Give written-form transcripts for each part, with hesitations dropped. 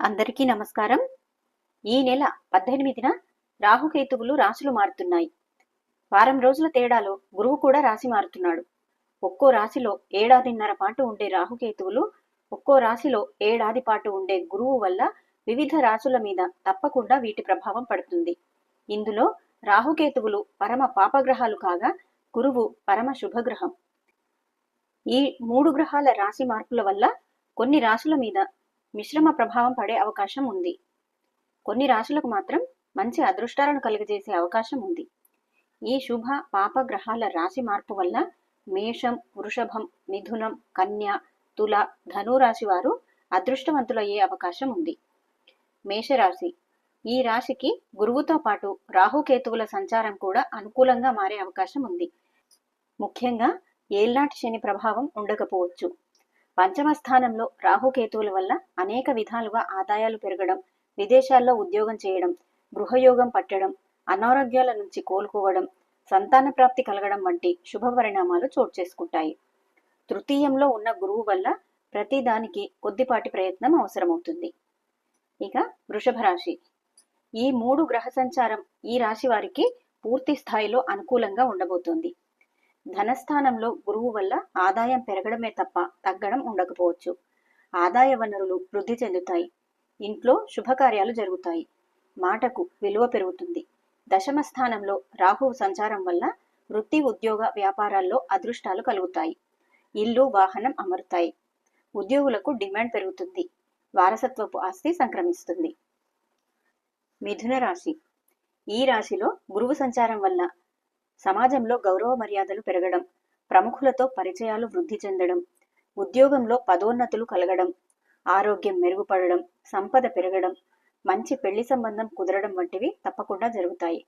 అందరికీ నమస్కారం. ఈ నెల 18న రాహుకేతువులు రాశులు మారుతున్నాయి. వారం రోజుల తేడాలో గురువు కూడా రాశి మారుతున్నాడు. ఒక్కో రాశిలో ఏడాదిన్నర పాటు ఉండే రాహుకేతువులు, ఒక్కో రాశిలో ఏడాది పాటు ఉండే గురువు వల్ల వివిధ రాశుల మీద తప్పకుండా వీటి ప్రభావం పడుతుంది. ఇందులో రాహుకేతువులు పరమ పాపగ్రహాలు కాగా గురువు పరమ శుభగ్రహం. ఈ 3 గ్రహాల రాశి మార్పుల వల్ల కొన్ని రాశుల మీద మిశ్రమ ప్రభావం పడే అవకాశం ఉంది. కొన్ని రాశులకు మాత్రం మంచి అదృష్టాలను కలుగజేసే అవకాశం ఉంది. ఈ శుభ పాప గ్రహాల రాశి మార్పు వల్ల మేషం, వృషభం, మిథునం, కన్య, తుల, ధనురాశి వారు అదృష్టవంతులయ్యే అవకాశం ఉంది. మేషరాశి. ఈ రాశికి గురువుతో పాటు రాహుకేతువుల సంచారం కూడా అనుకూలంగా మారే అవకాశం ఉంది. ముఖ్యంగా ఏళ్నాటి శని ప్రభావం ఉండకపోవచ్చు. పంచమ స్థానంలో రాహుకేతువుల వల్ల అనేక విధాలుగా ఆదాయాలు పెరగడం, విదేశాల్లో ఉద్యోగం చేయడం, గృహయోగం పట్టడం, అనారోగ్యాల నుంచి కోలుకోవడం, సంతాన ప్రాప్తి కలగడం వంటి శుభ పరిణామాలు చోటు చేసుకుంటాయి. తృతీయంలో ఉన్న గురువు వల్ల ప్రతిదానికి కొద్దిపాటి ప్రయత్నం అవసరమవుతుంది. ఇక వృషభ రాశి. ఈ 3 గ్రహ సంచారం ఈ రాశి వారికి పూర్తి స్థాయిలో అనుకూలంగా ఉండబోతోంది. ధనస్థానంలో గురువు వల్ల ఆదాయం పెరగడమే తప్ప తగ్గడం ఉండకపోవచ్చు. ఆదాయ వనరులు వృద్ధి చెందుతాయి. ఇంట్లో శుభకార్యాలు జరుగుతాయి. మాటకు విలువ పెరుగుతుంది. దశమ స్థానంలో రాహువు సంచారం వల్ల వృత్తి, ఉద్యోగ, వ్యాపారాల్లో అదృష్టాలు కలుగుతాయి. ఇల్లు, వాహనం అమరుతాయి. ఉద్యోగులకు డిమాండ్ పెరుగుతుంది. వారసత్వపు ఆస్తి సంక్రమిస్తుంది. మిథున రాశి. ఈ రాశిలో గురువు సంచారం వల్ల సమాజంలో గౌరవ మర్యాదలు పెరగడం, ప్రముఖులతో పరిచయాలు వృద్ధి చెందడం, ఉద్యోగంలో పదోన్నతులు కలగడం, ఆరోగ్యం మెరుగుపడడం, సంపద పెరగడం, మంచి పెళ్లి సంబంధం కుదరడం వంటివి తప్పకుండా జరుగుతాయి.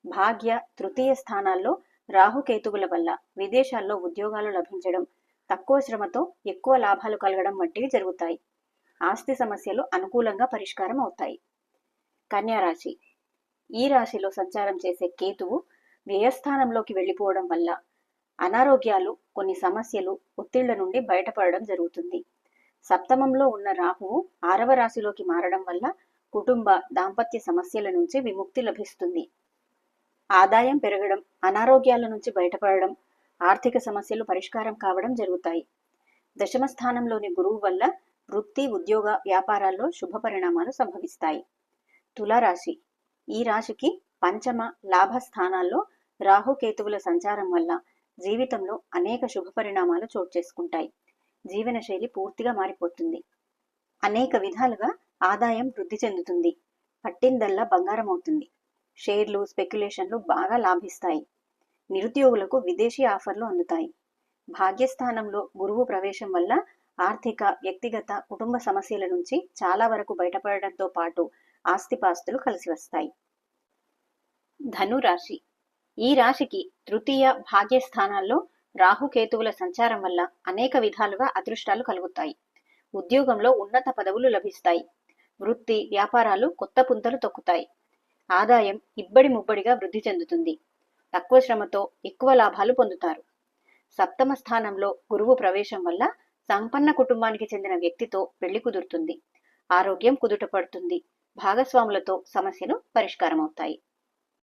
భాగ్య, తృతీయ స్థానాల్లో రాహుకేతువుల వల్ల విదేశాల్లో ఉద్యోగాలు లభించడం, తక్కువ శ్రమతో ఎక్కువ లాభాలు కలగడం వంటివి జరుగుతాయి. ఆస్తి సమస్యలు అనుకూలంగా పరిష్కారం అవుతాయి. కన్యా రాశి. ఈ రాశిలో సంచారం చేసే కేతువు వ్యయస్థానంలోకి వెళ్ళిపోవడం వల్ల అనారోగ్యాలు, కొన్ని సమస్యలు, ఒత్తిళ్ల నుండి బయటపడడం జరుగుతుంది. సప్తమంలో ఉన్న రాహువు 6వ రాశిలోకి మారడం వల్ల కుటుంబ, దాంపత్య సమస్యల నుంచి విముక్తి లభిస్తుంది. ఆదాయం పెరగడం, అనారోగ్యాల నుంచి బయటపడడం, ఆర్థిక సమస్యలు పరిష్కారం కావడం జరుగుతాయి. దశమ స్థానంలోని గురువు వల్ల వృత్తి, ఉద్యోగ, వ్యాపారాల్లో శుభ పరిణామాలు సంభవిస్తాయి. తులారాశి. ఈ రాశికి పంచమ, లాభ స్థానాల్లో రాహుకేతువుల సంచారం వల్ల జీవితంలో అనేక శుభ పరిణామాలు చోటు చేసుకుంటాయి. జీవనశైలి పూర్తిగా మారిపోతుంది. అనేక విధాలుగా ఆదాయం వృద్ధి చెందుతుంది. పట్టిందల్లా బంగారం అవుతుంది. షేర్లు, స్పెక్యులేషన్లు బాగా లాభిస్తాయి. నిరుద్యోగులకు విదేశీ ఆఫర్లు అందుతాయి. భాగ్యస్థానంలో గురువు ప్రవేశం వల్ల ఆర్థిక, వ్యక్తిగత, కుటుంబ సమస్యల నుంచి చాలా వరకు బయటపడడంతో పాటు ఆస్తిపాస్తులు కలిసి వస్తాయి. ధనురాశి. ఈ రాశికి తృతీయ, భాగ్య స్థానాల్లో రాహుకేతువుల సంచారం వల్ల అనేక విధాలుగా అదృష్టాలు కలుగుతాయి. ఉద్యోగంలో ఉన్నత పదవులు లభిస్తాయి. వృత్తి, వ్యాపారాలు కొత్త పుంతలు తొక్కుతాయి. ఆదాయం ఇబ్బడి ముబ్బడిగా వృద్ధి చెందుతుంది. తక్కువ శ్రమతో ఎక్కువ లాభాలు పొందుతారు. సప్తమ స్థానంలో గురువు ప్రవేశం వల్ల సంపన్న కుటుంబానికి చెందిన వ్యక్తితో పెళ్లి కుదురుతుంది. ఆరోగ్యం కుదుట పడుతుంది. భాగస్వాములతో సమస్యలు పరిష్కారం అవుతాయి.